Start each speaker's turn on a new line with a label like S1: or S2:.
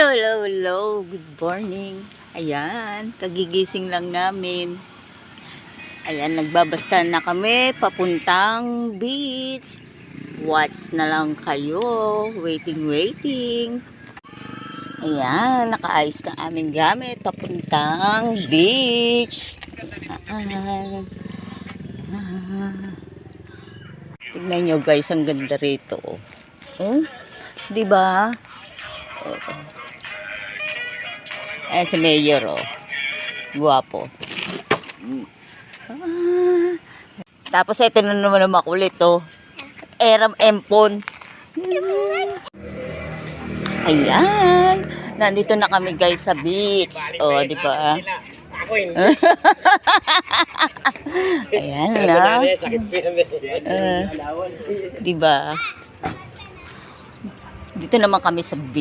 S1: Hello, hello, hello. Good morning. Ayan, kagigising lang namin. Ayan, nagbabasta na kami papuntang beach. Watch na lang kayo. Waiting, waiting. Ayan, nakaayos na aming gamit papuntang beach. Ayan. Tignan nyo guys, ang ganda rito. Diba? Ayan si Mayor, guwapo. Tapos ito na naman ang makulit, Eram Empon. Ayan. Nandito na kami guys sa beach. Di ba? Ayan na. Di ba? Dito naman kami sa beach.